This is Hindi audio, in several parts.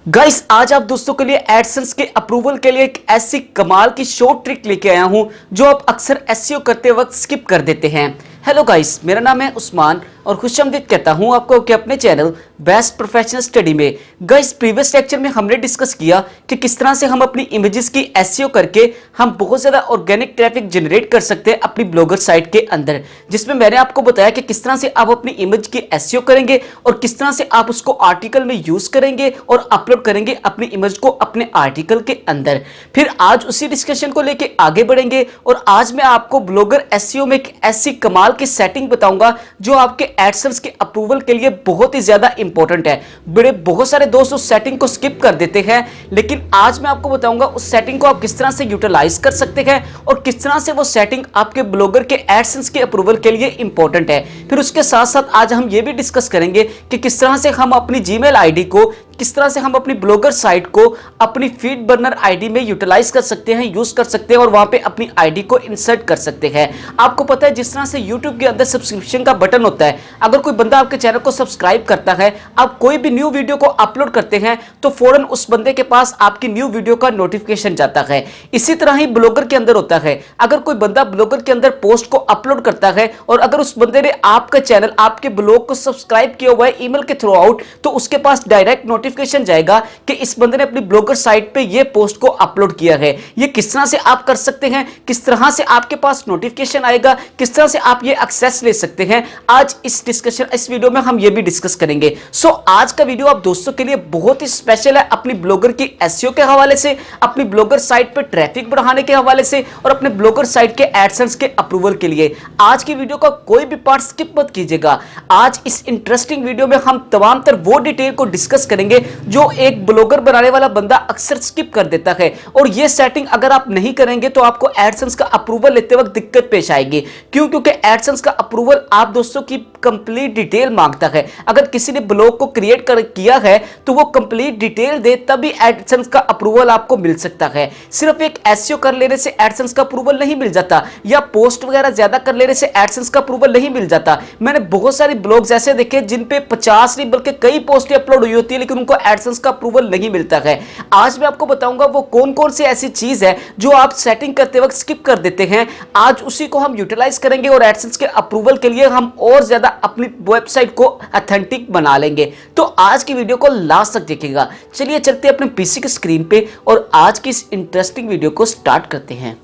गाइस आज आप दोस्तों के लिए एडसेंस के अप्रूवल के लिए एक ऐसी कमाल की शॉर्ट ट्रिक लेके आया हूं जो आप अक्सर एसईओ करते वक्त स्किप कर देते हैं। हेलो गाइस, मेरा नाम है उस्मान और खुशामदीद कहता हूं आपको कि अपने चैनल बेस्ट प्रोफेशनल स्टडी में। गाइस प्रीवियस लेक्चर में हमने डिस्कस किया कि किस तरह से हम अपनी इमेजेस की एसईओ करके हम बहुत ज़्यादा ऑर्गेनिक ट्रैफिक जनरेट कर सकते हैं अपनी ब्लॉगर साइट के अंदर, जिसमें मैंने आपको बताया कि किस तरह से आप अपनी इमेज की एसईओ करेंगे और किस तरह से आप उसको आर्टिकल में यूज़ करेंगे और अपलोड करेंगे अपनी इमेज को अपने आर्टिकल के अंदर। फिर आज उसी डिस्कशन को लेके आगे बढ़ेंगे और आज मैं आपको ब्लॉगर एसईओ में एक ऐसी कमाल की सेटिंग बताऊंगा जो आपके एडसेंस के अप्रूवल के लिए बहुत ही ज्यादा इंपॉर्टेंट है। बड़े बहुत सारे दोस्त उस सेटिंग को स्किप कर देते हैं, लेकिन आज मैं आपको बताऊंगा उस सेटिंग को आप किस तरह से यूटिलाइज कर सकते हैं और किस तरह से वो सेटिंग आपके ब्लॉगर के एडसेंस के अप्रूवल के लिए इंपॉर्टेंट है। फिर उसके साथ साथ आज हम ये भी डिस्कस करेंगे कि किस तरह से हम अपनी जीमेल आईडी को, किस तरह से हम अपनी ब्लॉगर साइट को अपनी फीड बर्नर आईडी में यूटिलाइज कर सकते हैं, यूज कर सकते हैं और वहां पे अपनी आईडी को इंसर्ट कर सकते हैं। आपको पता है जिस तरह से यूट्यूब के अंदर सब्सक्रिप्शन का बटन होता है, अगर कोई बंदा आपके चैनल को सब्सक्राइब करता है, आप कोई भी न्यू वीडियो को अपलोड करते हैं तो फौरन उस बंदे के पास आपकी न्यू वीडियो का नोटिफिकेशन जाता है। इसी तरह ही ब्लॉगर के अंदर होता है, अगर कोई बंदा ब्लॉगर के अंदर पोस्ट को अपलोड करता है और अगर उस बंदे ने आपका चैनल, आपके ब्लॉग को सब्सक्राइब किया हुआ है ईमेल के थ्रू आउट, तो उसके पास डायरेक्ट नोटिफिकेशन जाएगा कि इस बंदे ने अपनी ब्लॉगर साइट पे ये पोस्ट को अपलोड किया है। ये किस तरह से आप कर सकते हैं, किस तरह से आपके पास नोटिफिकेशन आएगा, किस तरह से आप ये एक्सेस ले सकते हैं, आज इस वीडियो में हम ये भी डिस्कस करेंगे। सो आज का वीडियो आप दोस्तों के लिए बहुत ही स्पेशल है, अपनी ब्लॉगर की एसईओ के हवाले से, अपनी ब्लॉगर साइट पे ट्रैफिक बढ़ाने के हवाले से और अपने ब्लॉगर साइट के एडसेंस के अप्रूवल के लिए। आज की वीडियो का कोई भी पार्ट स्किप मत कीजिएगा। आज इस इंटरेस्टिंग वीडियो में हम तमाम तर वो डिटेल को डिस्कस करेंगे जो एक ब्लॉगर बनाने वाला बंदा अक्सर स्किप कर देता है, और ये सेटिंग अगर आप नहीं करेंगे तो आपको एडसेंस का अप्रूवल लेते वक्त दिक्कत पेश आएगी। क्योंकि एडसेंस का अप्रूवल आप दोस्तों की कंप्लीट डिटेल मांगता है। अगर किसी ने ब्लॉग को क्रिएट किया है तो वो कंप्लीट डिटेल दे तभी एडसेंस का अप्रूवल आपको मिल सकता है। सिर्फ एक एसईओ कर लेने से एडसेंस का अप्रूवल नहीं मिल जाता, या पोस्ट वगैरह ज्यादा कर लेने से एडसेंस का अप्रूवल नहीं मिल जाता। मैंने बहुत सारी ब्लॉग्स ऐसे देखे जिन पे 50 नहीं बल्कि कई पोस्टें अपलोड हुई होती है लेकिन उनको एडसेंस का अप्रूवल नहीं मिलता है। आज मैं आपको बताऊंगा वो कौन कौन सी ऐसी चीज है जो आप सेटिंग करते वक्त स्किप कर देते हैं। आज उसी को हम यूटिलाइज करेंगे और एडसेंस के अप्रूवल के लिए हम और ज्यादा अपनी वेबसाइट को ऑथेंटिक बना लेंगे। तो आज की वीडियो को लास्ट तक देखिएगा। चलिए चलते हैं अपने पीसी की स्क्रीन पे और आज की इस इंटरेस्टिंग वीडियो को स्टार्ट करते हैं।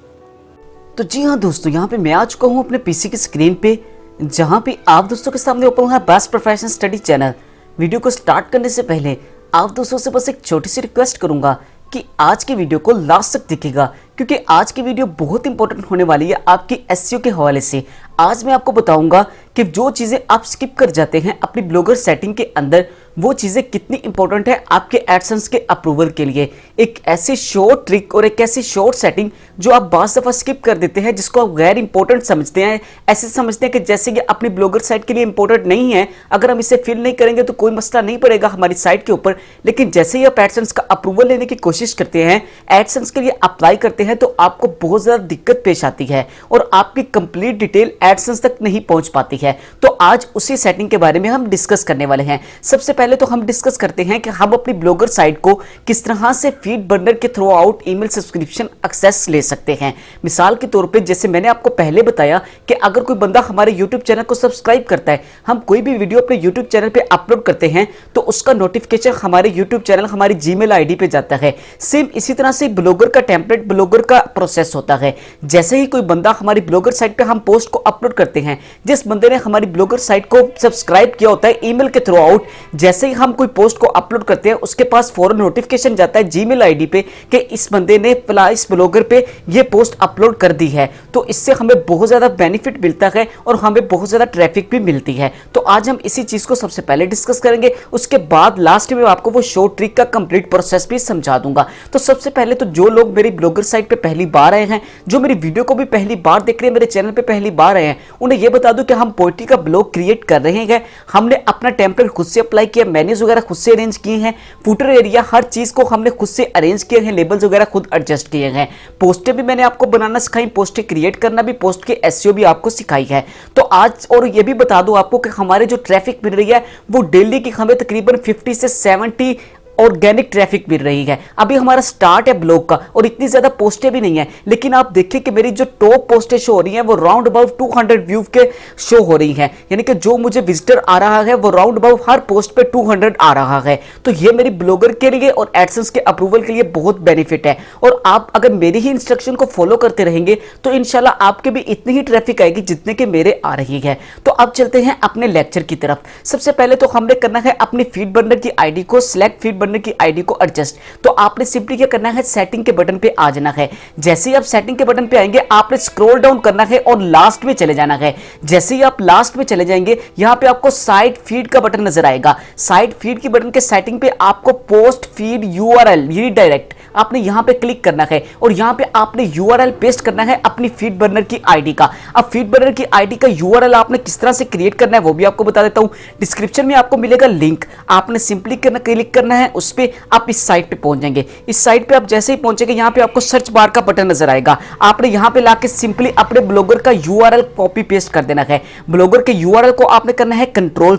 तो जी हाँ दोस्तों, यहाँ पे मैं आ चुका हूँ अपने पीसी की स्क्रीन पे, जहाँ पे आप दोस्तों के सामने ओपन है best professional study channel. Video को स्टार्ट करने से पहले आप दोस्तों से बस एक छोटी सी रिक्वेस्ट करूंगा कि आज की वीडियो को लास्ट तक देखिएगा, क्योंकि आज की वीडियो बहुत इंपॉर्टेंट होने वाली है आपकी एसईओ के हवाले से। आज मैं आपको बताऊंगा कि जो चीज़ें आप स्किप कर जाते हैं अपनी ब्लॉगर सेटिंग के अंदर, वो चीज़ें कितनी इंपॉर्टेंट है आपके एडसेंस के अप्रूवल के लिए। एक ऐसी शॉर्ट ट्रिक और एक ऐसी शॉर्ट सेटिंग जो आप बाज़ दफ़ा स्किप कर देते हैं, जिसको आप गैर इंपॉर्टेंट समझते हैं, ऐसे समझते हैं कि जैसे कि अपनी ब्लॉगर साइट के लिए इंपॉर्टेंट नहीं है, अगर हम इसे फिल नहीं करेंगे तो कोई मसला नहीं पड़ेगा हमारी साइट के ऊपर। लेकिन जैसे ही आप एडसेंस का अप्रूवल लेने की कोशिश करते हैं, एडसेंस के लिए अप्लाई करते हैं, तो आपको बहुत ज़्यादा दिक्कत पेश आती है और आपकी कंप्लीट डिटेल एडसेंस तक नहीं पहुंच पाती है। तो आज उसी सेटिंग के बारे में हम डिस्कस करने वाले हैं। सबसे पहले तो हम डिस्कस करते हैं कि हम अपनी ब्लॉगर साइट को किस तरह से फीड बर्नर के through out email subscription access ले सकते हैं। मिसाल के तौर पे जैसे मैंने आपको पहले बताया कि अगर कोई बंदा हमारे यूट्यूब चैनल को सब्सक्राइब करता है, हम कोई भी वीडियो अपने यूट्यूब चैनल पे अपलोड करते हैं तो उसका नोटिफिकेशन हमारे यूट्यूब चैनल, हमारी जीमेल आईडी पे जाता है। सेम इसी तरह से ब्लॉगर का टेम्पलेट, ब्लॉगर का प्रोसेस होता है। जैसे ही कोई बंदा हमारी ब्लॉगर साइट पे हम पोस्ट को अपलोड करते हैं, जिस बंदे ने हमारी ब्लॉगर साइट को सब्सक्राइब किया होता है ईमेल के थ्रू आउट, जैसे ही हम कोई पोस्ट को अपलोड करते हैं उसके पास फौरन नोटिफिकेशन जाता है जीमेल आईडी पे कि इस बंदे ने इस ब्लॉगर पे ये पोस्ट अपलोड कर दी है। तो इससे हमें बहुत ज्यादा बेनिफिट मिलता है और हमें बहुत ज्यादा ट्रैफिक भी मिलती है। तो आज हम इसी चीज को सबसे पहले डिस्कस करेंगे, उसके बाद लास्ट में आपको वो शॉर्ट ट्रिक का कंप्लीट प्रोसेस भी समझा दूंगा। तो सबसे पहले तो जो लोग मेरी ब्लॉगर साइट पे पहली बार आए हैं, जो मेरी वीडियो को भी पहली बार देख रहे हैं, मेरे चैनल पे पहली बार आए हैं, उन्हें यह बता दूं कि हम पोएट्री का ब्लॉग क्रिएट कर रहे हैं। हमने अपना टेम्पलेट खुद से अप्लाई किया, मेन्यूज वगैरह खुद से अरेंज किए हैं, फुटर एरिया हर चीज को हमने खुद से अरेंज किए हैं, लेबल्स वगैरह खुद एडजस्ट किए हैं। पोस्टें भी मैंने आपको बनाना सिखाई, पोस्टें क्रिएट करना भी, पोस्ट के एसईओ भी आपको सिखाई है। तो आज और ये भी बता दूं आपको कि हमारे जो ट्रैफिक मिल रही है वो डेली की हमें तकरीबन 50 से 70 ऑर्गेनिक ट्रैफिक मिल रही है। अभी हमारा स्टार्ट है ब्लॉग का और इतनी ज्यादा पोस्टें भी नहीं है, लेकिन आप देखिए कि मेरी जो टॉप पोस्टें शो हो रही हैं वो राउंड अबाउट 200 व्यू के शो हो रही हैं, यानी कि जो मुझे विजिटर आ रहा है वो राउंड अबाउट हर पोस्ट पे 200 आ रहा है। तो ये मेरी ब्लॉगर के लिए और एडसेंस के अप्रूवल के लिए बहुत बेनिफिट है। और आप अगर मेरी ही इंस्ट्रक्शन को फॉलो करते रहेंगे तो इंशाल्लाह आपके भी इतनी ही ट्रैफिक आएगी जितने के मेरे आ रही है। तो अब चलते हैं अपने लेक्चर की तरफ। सबसे पहले तो हमने करना है अपनी फीड बर्नर की आईडी को सिलेक्ट, फीड बर्नर की आईडी को एडजस्ट। तो आपने सिंपली क्या करना है, सेटिंग के बटन पे आ जाना है। जैसे ही आप सेटिंग के बटन पे आएंगे आपने स्क्रॉल डाउन करना है और लास्ट में चले जाना है। जैसे ही आप लास्ट में चले जाएंगे यहां पे आपको साइड फीड का बटन नजर आएगा। साइड फीड की बटन के सेटिंग पे आपको पोस्ट फीड यूआरएल रीडायरेक्ट आपने यहां पे क्लिक करना है और यहां पे आपने यूआरएल पेस्ट करना है अपनी फीड बर्नर की आईडी का। अब फीड बर्नर की आईडी का यूआरएल आपने किस तरह से क्रिएट करना है वो भी आपको बता देता हूं। डिस्क्रिप्शन में आपको मिलेगा लिंक, आपने सिंपली क्लिक करना है उस पे, आप इस साइट पे पहुंच जाएंगे। इस साइट पे आप जैसे ही पहुंचेंगे यहां पे आपको सर्च बार का बटन नजर आएगा। आपने यहां पे लाके सिंपली अपने ब्लॉगर का यूआरएल कॉपी पेस्ट कर देना है। ब्लॉगर के यूआरएल को आपने करना है कंट्रोल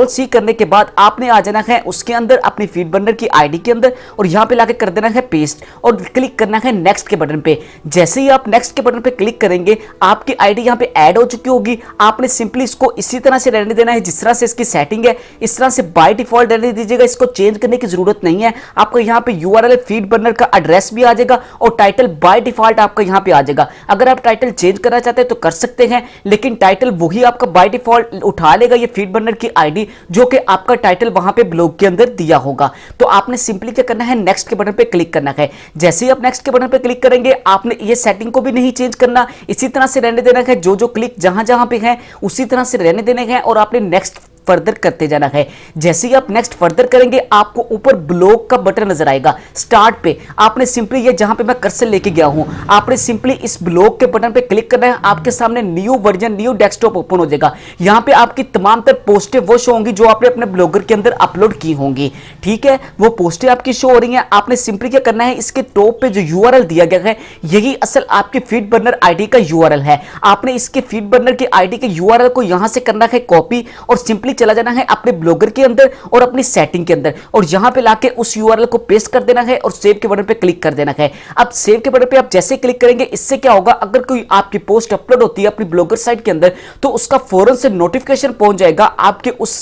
सी करने के बाद आपने आ जाना है उसके अंदर अपनी फीड बर्नर की आईडी के अंदर और यहां पे लाके कर देना है पेस्ट और क्लिक करना है नेक्स्ट के बटन पे। जैसे ही आप नेक्स्ट के बटन पे क्लिक करेंगे आपकी आईडी यहां पे ऐड हो चुकी होगी। आपने सिंपली इसको इसी तरह से रहने देना है जिस तरह से इसकी सेटिंग है, इस तरह से बाय डिफॉल्ट रहने दीजिएगा। इसको चेंज करने की जरूरत नहीं है। आपको यहां पे यूआरएल फीड बर्नर का एड्रेस भी आ जाएगा और टाइटल बाय डिफॉल्ट आपका यहां पे आ जाएगा। अगर आप टाइटल चेंज करना चाहते हैं तो कर सकते हैं, लेकिन टाइटल वही आपका बाय डिफॉल्ट उठा लेगा ये फीड बर्नर की आईडी जो कि आपका टाइटल वहां पे ब्लॉग के अंदर दिया होगा। तो आपने सिंपली क्या करना है, नेक्स्ट के बटन पे क्लिक करना है। जैसे ही आप नेक्स्ट के बटन पे क्लिक करेंगे आपने ये सेटिंग को भी नहीं चेंज करना, इसी तरह से रहने देना है। जो क्लिक जहां जहां पे है उसी तरह से रहने देने हैं और आपने नेक्स्ट फर्दर करते जाना है। जैसे ही आप नेक्स्ट फर्दर करेंगे आपको ऊपर ब्लॉग का बटन नजर आएगा स्टार्ट पे। आपने सिंपली ये जहां पे मैं कर्सर लेके गया हूं आपने सिंपली इस ब्लॉग के बटन पे क्लिक करना है। आपके सामने new version, new desktop open हो जाएगा। यहां पे आपकी तमाम तर पोस्टें वो शो होंगी जो आपने अपने ब्लॉगर के अंदर अपलोड की होंगी। ठीक है, वो पोस्टें आपकी शो हो रही हैं। आपने सिंपली क्या करना है, इसके टॉप पे जो यूआरएल दिया गया है यही असल आपकी फीड बर्नर आईडी का यूआरएल है। आपने इसके फीड बर्नर की आईडी के यूआरएल को यहां से करना है कॉपी और सिंपली चला जाना है अपने ब्लॉगर के अंदर और अपनी सेटिंग के अंदर और यहां पे लाके उस यूआरएल को पेस्ट कर देना है और सेव के बटन पे क्लिक कर देना है। अब सेव के बटन पे आप जैसे क्लिक करेंगे इससे क्या होगा, अगर कोई आपकी पोस्ट अपलोड होती है अपनी ब्लॉगर साइट के अंदर तो उसका फौरन से नोटिफिकेशन पहुंच जाएगा आपके उस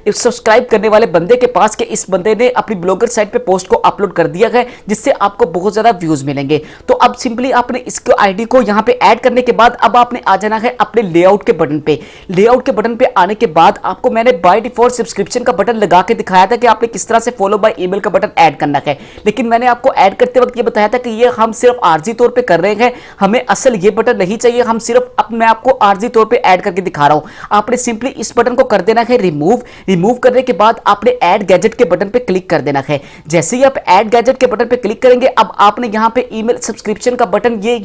सब्सक्राइब करने वाले बंदे के पास कि इस बंदे ने अपनी ब्लॉगर साइट पे पोस्ट को अपलोड कर दिया है, जिससे आपको बहुत ज्यादा व्यूज मिलेंगे। तो अब सिंपली आपने इसको आईडी को यहां पे ऐड करने के बाद अब आपने आ जाना है अपने लेआउट के बटन पे। लेआउट के बटन पे आने के बाद आपको मैंने बाय डिफॉल्ट सब्सक्रिप्शन का बटन लगा के दिखाया था कि आपने किस तरह से फॉलो बाय ईमेल का बटन ऐड करना है, लेकिन मैंने आपको ऐड करते वक्त ये बताया था कि ये हम सिर्फ आरजी तौर पे कर रहे हैं, हमें असल ये बटन नहीं चाहिए, हम सिर्फ मैं आपको आरजी तौर पे ऐड करके दिखा रहा हूं। आपने सिंपली इस बटन को कर देना है रिमूव करने के बाद आपने ऐड गैजेट के बटन पे क्लिक कर देना है। जैसे ही आप ऐड गैजेट के बटन पे क्लिक करेंगे अब आपने यहां पे ईमेल सब्सक्रिप्शन का बटन ये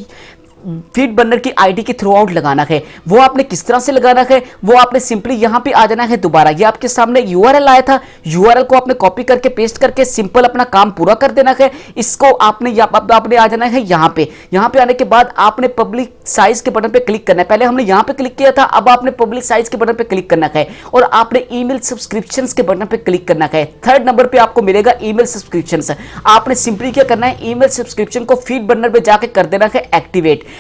फीड बर्नर की आईडी के थ्रू आउट लगाना है। वो आपने किस तरह से लगाना है, वो आपने सिंपली यहां पे आ जाना है। दोबारा ये आपके सामने यूआरएल आया था, यूआरएल को आपने कॉपी करके पेस्ट करके सिंपल अपना काम पूरा कर देना है। इसको आपने आ जाना है यहां पे आने के बाद आपने पब्लिक साइज के बटन पे क्लिक करना है। पहले हमने यहां पे क्लिक किया था, अब आपने पब्लिक साइज के बटन पे क्लिक करना है और आपने ईमेल सब्सक्रिप्शंस के बटन पे क्लिक करना है। थर्ड नंबर पे आपको मिलेगा ईमेल सब्सक्रिप्शंस। आपने सिंपली क्या करना है, ईमेल सब्सक्रिप्शन को फीड बर्नर पे जाके कर देना है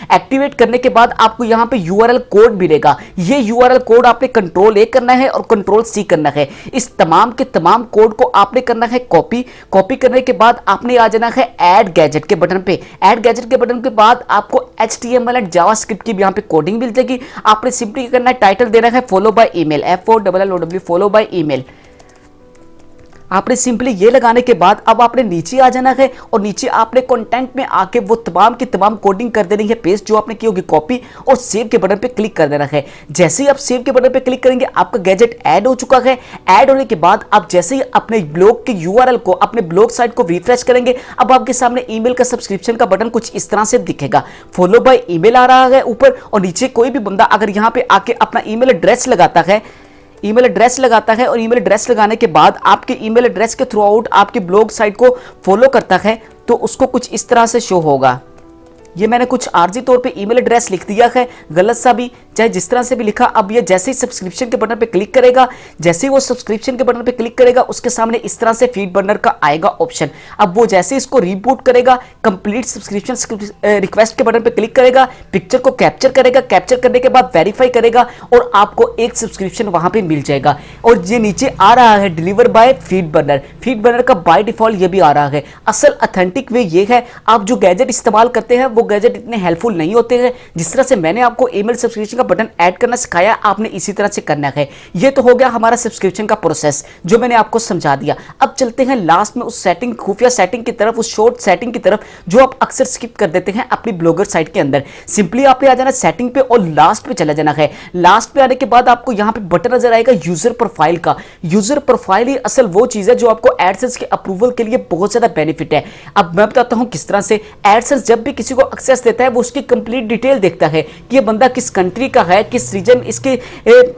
एक्टिवेट करने के बाद आपको यहां पे यूआरएल कोड मिलेगा। ये यूआरएल कोड आपने कंट्रोल ए करना है और कंट्रोल सी करना है। इस तमाम के तमाम कोड को आपने करना है कॉपी करने के बाद आपने आ जाना है ऐड गैजेट के बटन पे। ऐड गैजेट के बटन के बाद आपको HTML एंड जावास्क्रिप्ट की यहां पे कोडिंग मिल जाएगी। आपने सिंपली करना है, टाइटल देना है follow by email, FOLLOW follow by email. आपने सिंपली ये लगाने के बाद अब आपने नीचे आ जाना है और नीचे आपने कंटेंट में आके वो तमाम की तमाम कोडिंग कर देनी है पेस्ट, जो आपने की होगी कॉपी, और सेव के बटन पे क्लिक कर देना है। जैसे ही आप सेव के बटन पे क्लिक करेंगे आपका गैजेट ऐड हो चुका है। ऐड होने के बाद आप जैसे ही अपने ब्लॉग के यूआरएल को, अपने ब्लॉग साइट को रिफ्रेश करेंगे अब आपके सामने ईमेल का सब्सक्रिप्शन का बटन कुछ इस तरह से दिखेगा। फॉलो बाय ईमेल आ रहा है ऊपर और नीचे कोई भी बंदा अगर यहाँ पे आके अपना ईमेल एड्रेस लगाता है और ईमेल एड्रेस लगाने के बाद आपके ईमेल एड्रेस के थ्रू आउट आपकी ब्लॉग साइट को फॉलो करता है तो उसको कुछ इस तरह से शो होगा। ये मैंने कुछ आर्जी तौर पे ईमेल एड्रेस लिख दिया है, गलत सा भी, चाहे जिस तरह से भी लिखा। अब ये जैसे ही सब्सक्रिप्शन के बटन पे क्लिक करेगा, जैसे ही वो सब्सक्रिप्शन के बटन पे क्लिक करेगा, उसके सामने इस तरह से फीड बर्नर का आएगा ऑप्शन। अब वो जैसे इसको रीबूट करेगा, कंप्लीट सब्सक्रिप्शन रिक्वेस्ट के बटन पे क्लिक करेगा, पिक्चर को कैप्चर करेगा, कैप्चर करने के बाद वेरीफाई करेगा और आपको एक सब्सक्रिप्शन वहां पे मिल जाएगा। और ये नीचे आ रहा है deliver by FeedBurner, FeedBurner का बाय डिफॉल्ट ये भी आ रहा है। असल ऑथेंटिक वे ये है, आप जो गैजेट इस्तेमाल करते हैं वो गैजेट इतने हेल्पफुल नहीं होते हैं। जिस तरह से मैंने आपको ईमेल सब्सक्रिप्शन का बटन ऐड करना सिखाया, आपने इसी तरह से करना है। ये तो हो गया हमारा सब्सक्रिप्शन का प्रोसेस जो मैंने आपको समझा दिया। अब चलते हैं लास्ट में उस सेटिंग, खुफिया सेटिंग की तरफ, उस शॉर्ट सेटिंग की तरफ जो आप अक्सर स्किप कर देते हैं अपनी ब्लॉगर साइट के अंदर। सिंपली आपने आ जाना सेटिंग पे और लास्ट पे चला जाना है। लास्ट पे आने के बाद आपको यहां पे बटन नजर आएगा यूजर प्रोफाइल का। यूजर प्रोफाइल ही असल वो चीज है जो आपको एडसेंस के अप्रूवल के लिए बहुत ज्यादा बेनिफिट है। अब मैं बताता हूं किस तरह से। एडसेंस जब भी किसी को एक्सेस देता है वो उसकी कंप्लीट डिटेल देखता है कि ये बंदा किस कंट्री का है, किस रीजन,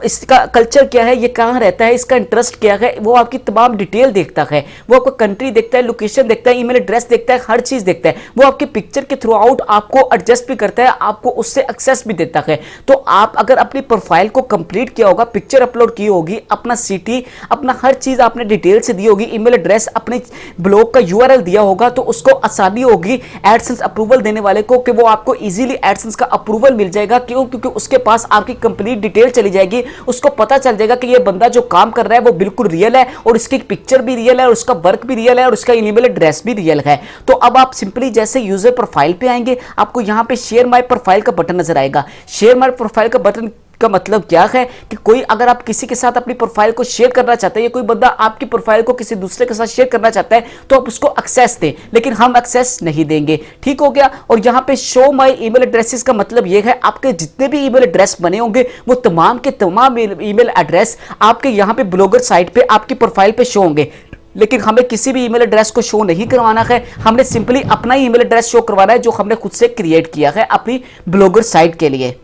इसका कल्चर क्या है, ये कहां रहता है, इसका इंटरेस्ट क्या है, वो आपकी तमाम डिटेल देखता है। वो आपको कंट्री देखता है, लोकेशन देखता है, ईमेल एड्रेस देखता है, हर चीज देखता है। वो आपकी पिक्चर के थ्रू आउट आपको एडजस्ट भी करता है, आपको उससे एक्सेस भी देता है। तो आप अगर अपनी प्रोफाइल को कंप्लीट किया होगा, पिक्चर अपलोड की होगी, अपना सिटी, अपना हर चीज आपने डिटेल से दी होगी, ईमेल एड्रेस, अपने ब्लॉग का यूआरएल दिया होगा, तो उसको आसानी होगी एडसेंस अप्रूवल देने वाले को कि वो आपको इजीली एडसेंस का अप्रूवल मिल जाएगा। क्यों? क्योंकि उसके पास आपकी कंप्लीट डिटेल चली जाएगी। उसको पता चल जाएगा कि ये बंदा जो काम कर रहा है वो बिल्कुल रियल है और इसकी पिक्चर भी रियल है और उसका वर्क भी रियल है और उसका ईमेल एड्रेस भी रियल है। तो अब आप सिंपली जैसे यूजर प्रोफाइल पे आएंगे, आपको यहां पे शेयर माय प्रोफाइल का बटन नजर आएगा। शेयर माय प्रोफाइल का बटन का मतलब क्या है कि कोई अगर आप किसी के साथ अपनी प्रोफाइल को शेयर करना चाहते हैं या कोई बंदा आपकी प्रोफाइल को किसी दूसरे के साथ शेयर करना चाहता है तो आप उसको एक्सेस दें, लेकिन हम एक्सेस नहीं देंगे। ठीक हो गया। और यहां पे शो माय ईमेल एड्रेसेस का मतलब यह है आपके जितने भी ईमेल एड्रेस बने होंगे वो तमाम के तमाम ईमेल एड्रेस आपके यहां पे ब्लॉगर साइट पे आपकी प्रोफाइल पे शो होंगे। लेकिन हमें किसी भी ईमेल एड्रेस को शो नहीं करवाना है, हमने सिंपली अपना ही ईमेल एड्रेस शो करवाना है जो हमने खुद से क्रिएट किया है अपनी ब्लॉगर साइट के लिए।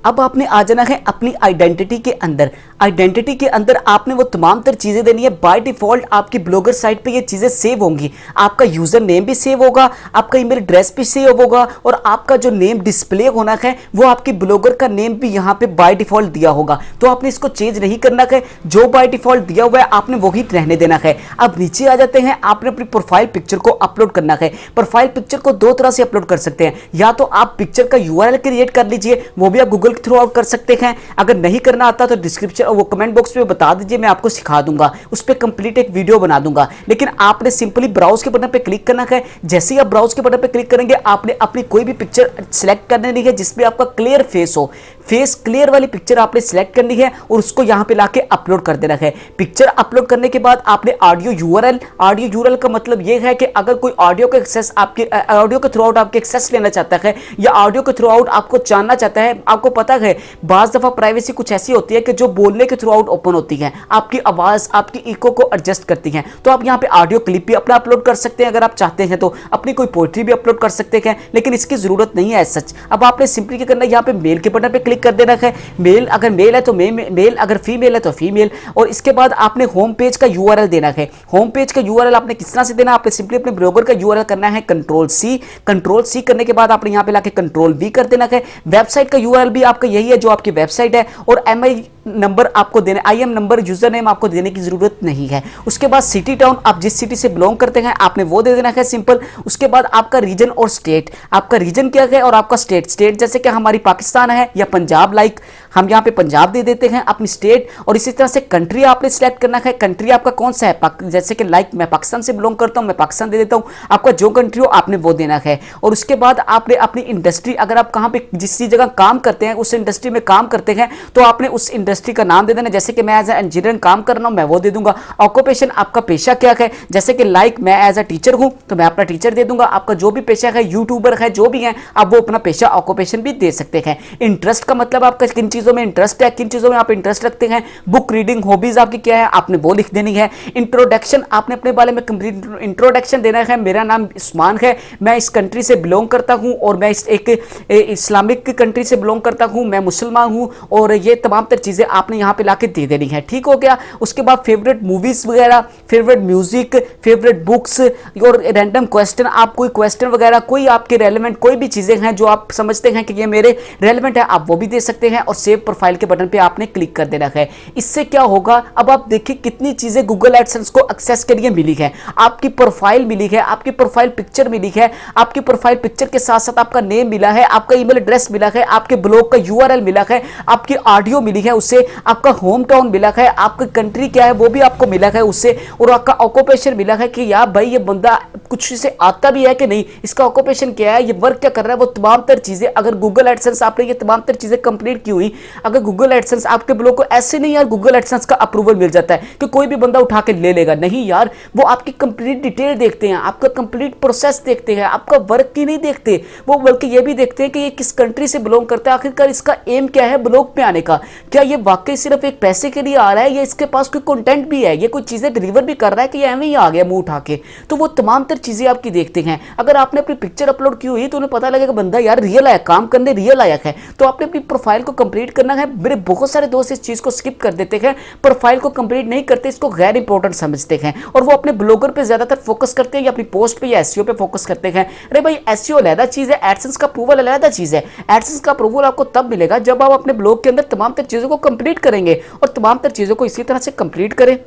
अब आपने आ जाना है अपनी आइडेंटिटी के अंदर। आइडेंटिटी के अंदर आपने वो तमाम तर चीजें देनी है। बाय डिफॉल्ट आपकी ब्लॉगर साइट पे ये चीजें सेव होंगी। आपका यूजर नेम भी सेव होगा, आपका ईमेल एड्रेस भी सेव होगा और आपका जो नेम डिस्प्ले होना है वो आपकी ब्लॉगर का नेम भी यहाँ पे बाय डिफॉल्ट दिया होगा। तो आपने इसको चेंज नहीं करना है, जो बाय डिफॉल्ट दिया हुआ है आपने वही रहने देना है। अब नीचे आ जाते हैं, आपने अपनी प्रोफाइल पिक्चर को अपलोड करना है। प्रोफाइल पिक्चर को दो तरह से अपलोड कर सकते हैं, या तो आप पिक्चर का यूआरएल क्रिएट कर लीजिए, वो भी आप गूगल के थ्रू आउट कर सकते हैं। अगर नहीं करना आता तो डिस्क्रिप्शन वो कमेंट बॉक्स में बता दीजिए, मैं आपको सिखा दूंगा, उस पर कंप्लीट एक वीडियो बना दूंगा। लेकिन आपने सिंपली ब्राउज के बटन पे क्लिक करना है। जैसे ही आप ब्राउज के बटन पे क्लिक करेंगे आपने अपनी कोई भी पिक्चर सेलेक्ट करनी है जिसमें आपका क्लियर फेस हो। फेस क्लियर वाली पिक्चर आपने सेलेक्ट करनी है और उसको यहां पे लाके अपलोड कर देना है। पिक्चर अपलोड करने के बाद आपने ऑडियो यूआरएल का मतलब यह है कि अगर कोई ऑडियो का एक्सेस आपके ऑडियो के थ्रू आउट आपके एक्सेस लेना चाहता है या ऑडियो के थ्रू आउट आपको जानना चाहता है, आपको पता है बाज दफा प्राइवेसी कुछ ऐसी होती है कि जो बोलने के थ्रू आउट ओपन होती है, आपकी आवाज आपकी इको को एडजस्ट करती है। तो आप यहाँ पे ऑडियो क्लिप भी अपना अपलोड कर सकते हैं, अगर आप चाहते हैं तो अपनी कोई पोएट्री भी अपलोड कर सकते हैं, लेकिन इसकी जरूरत नहीं है सच। अब आपने सिंपली क्या करना है, यहाँ पे मेल के बटन पे क्लिक कर देना है। मेल अगर मेल है तो मेल, अगर फीमेल है तो फीमेल। और इसके बाद आपने होम पेज का यूआरएल देना है। होम पेज का यूआरएल आपने किस तरह से देना है, आपने सिंपली अपने ब्लॉगर का यूआरएल करना है कंट्रोल सी करने के बाद आपने यहाँ पे लाके कंट्रोल वी कर देना है। वेबसाइट का यूआरएल भी आपका यही है जो आपकी वेबसाइट है और एमआई नंबर आपको देना, आईएम नंबर, यूजर नेम आपको देने की जरूरत नहीं है। उसके बाद सिटी टाउन, आप जिस सिटी से बिलोंग करते हैं आपने वो दे देना है सिंपल। उसके बाद आपका रीजन और स्टेट, आपका रीजन क्या है और आपका स्टेट जैसे कि हमारी पाकिस्तान है या पंजाब, लाइक हम यहाँ पे पंजाब दे देते हैं अपनी स्टेट। और इसी तरह से कंट्री आपने सिलेक्ट करना है, कंट्री आपका कौन सा है, जैसे कि लाइक मैं पाकिस्तान से बिलोंग करता हूँ, मैं पाकिस्तान दे देता हूँ। आपका जो कंट्री हो आपने वो देना है। और उसके बाद आपने अपनी इंडस्ट्री, अगर आप कहाँ पे जिस जगह काम करते हैं उस इंडस्ट्री में काम करते हैं तो आपने उस इंडस्ट्री का नाम दे देना। जैसे कि मैं एज ए इंजीनियर काम कर रहा हूं, मैं वो दे दूंगा। ऑक्यूपेशन, आपका पेशा क्या है, जैसे कि लाइक मैं एज ए टीचर हूं तो मैं अपना टीचर दे दूंगा। आपका जो भी पेशा है, यूट्यूबर है, जो भी है, आप वो अपना पेशा ऑक्यूपेशन भी दे सकते हैं। इंटरेस्ट का मतलब आपका किन चीज़ों में इंटरेस्ट है, किन चीज़ों में आप इंटरेस्ट रखते हैं, बुक रीडिंग हॉबीज़ आपकी क्या है, आपने वो लिख देनी है। इंट्रोडक्शन, आपने अपने बारे में कंप्लीट इंट्रोडक्शन देना है। मेरा नाम उस्मान है, मैं इस कंट्री से बिलोंग करता हूँ और मैं एक इस्लामिक कंट्री से बिलोंग करता हूँ, मैं मुसलमान हूँ, और ये तमाम तर चीज़ें आपने यहाँ पे लाके दे देनी है। ठीक हो गया। उसके बाद फेवरेट मूवीज़ वगैरह, फेवरेट म्यूजिक, फेवरेट बुक्स और रैंडम क्वेश्चन, आप कोई क्वेश्चन वगैरह, कोई आपके रेलेवेंट कोई भी चीज़ें हैं जो आप समझते हैं कि ये मेरे रेलेवेंट है, आप वो भी दे सकते हैं। और सेव प्रोफाइल के बटन पे आपने क्लिक कर देना है। इससे क्या होगा, अब आप देखिए कितनी चीज़ें गूगल एडसेंस को एक्सेस के लिए मिली है। आपकी प्रोफाइल मिली है, आपकी प्रोफाइल पिक्चर मिली है, आपकी प्रोफाइल पिक्चर के साथ साथ आपका नेम मिला है, आपका ईमेल एड्रेस मिला है, आपके ब्लॉग का यूआरएल मिला है, आपकी ऑडियो मिली है उससे, आपका होम टाउन मिला है, आपकी कंट्री क्या है वो भी आपको मिला है उससे, और आपका ऑक्यूपेशन मिला है कि यार भाई ये बंदा कुछ से आता भी है कि नहीं, इसका ऑक्यूपेशन क्या है, ये वर्क क्या कर रहा है, वो तमाम तर चीजें। अगर गूगल एडसेंस आपने ये तमाम तर चीजें कंप्लीट की हुई, अगर गूगल एडसेंस आपके ब्लॉग को ऐसे नहीं यार गूगल एडसेंस का अप्रूवल मिल जाता है कि कोई भी बंदा उठा के ले लेगा, नहीं यार, वो आपकी कंप्लीट डिटेल देखते हैं, आपका कंप्लीट प्रोसेस देखते हैं, आपका वर्क की नहीं देखते वो, बल्कि ये भी देखते हैं कि ये किस कंट्री से बिलोंग करता है, आखिरकार इसका एम क्या है ब्लॉग पे आने का, क्या ये वाकई सिर्फ एक पैसे के लिए आ रहा है या इसके पास कोई कंटेंट भी है, ये कोई चीजें डिलीवर भी कर रहा है कि ये एवं ही आ गया मुंह उठा के। तो वो तमाम तर चीजें आपकी देखते हैं। अगर आपने अपनी पिक्चर अपलोड की हुई तो उन्हें पता लगेगा बंदा यार रियल आया, काम करने रियल आया है, तो आपने अपनी प्रोफाइल को कंप्लीट करना है। मेरे बहुत सारे दोस्त इस चीज को स्किप कर देते हैं, प्रोफाइल को कंप्लीट नहीं करते, इसको गैर इंपॉर्टेंट समझते हैं और वो अपने ब्लॉगर पे ज्यादातर फोकस करते हैं या अपनी पोस्ट पे या एसईओ पे फोकस करते हैं। अरे भाई एसईओ अलग चीज है, एडसेंस का अप्रूवल अलग चीज है। एडसेंस का अप्रूवल आपको तब मिलेगा जब आप अपने ब्लॉग के अंदर तमाम तर चीजों को कंप्लीट करेंगे और तमाम तर चीजों को इसी तरह से कंप्लीट करें।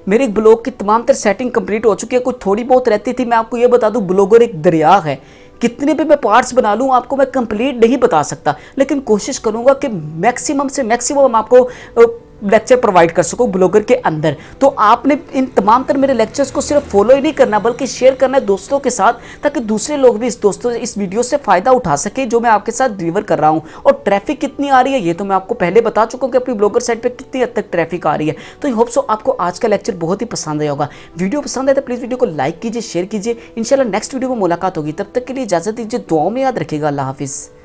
मेरे ब्लॉग की तमाम तर सेटिंग कंप्लीट हो चुकी है, कुछ थोड़ी बहुत रहती थी। मैं आपको ये बता दूं, ब्लॉगर एक दरिया है, कितने भी मैं पार्ट्स बना लूं आपको मैं कंप्लीट नहीं बता सकता, लेकिन कोशिश करूंगा कि मैक्सिमम से मैक्सिमम आपको लेक्चर प्रोवाइड कर सकूं ब्लॉगर के अंदर। तो आपने इन तमाम तर मेरे लेक्चर्स को सिर्फ फॉलो ही नहीं करना बल्कि शेयर करना है दोस्तों के साथ, ताकि दूसरे लोग भी इस वीडियो से फायदा उठा सके जो मैं आपके साथ डिलीवर कर रहा हूं। और ट्रैफिक कितनी आ रही है ये तो मैं आपको पहले बता चुका हूं कि अपनी ब्लॉगर साइट पे कितनी हद तक ट्रैफिक आ रही है। तो आई होप सो आपको आज का लेक्चर बहुत ही पसंद आया होगा। वीडियो पसंद आए तो प्लीज वीडियो को लाइक कीजिए, शेयर कीजिए। इंशाल्लाह नेक्स्ट वीडियो में मुलाकात होगी, तब तक के लिए इजाजत दीजिए, दुआओं में याद रखिएगा। अल्लाह हाफिज।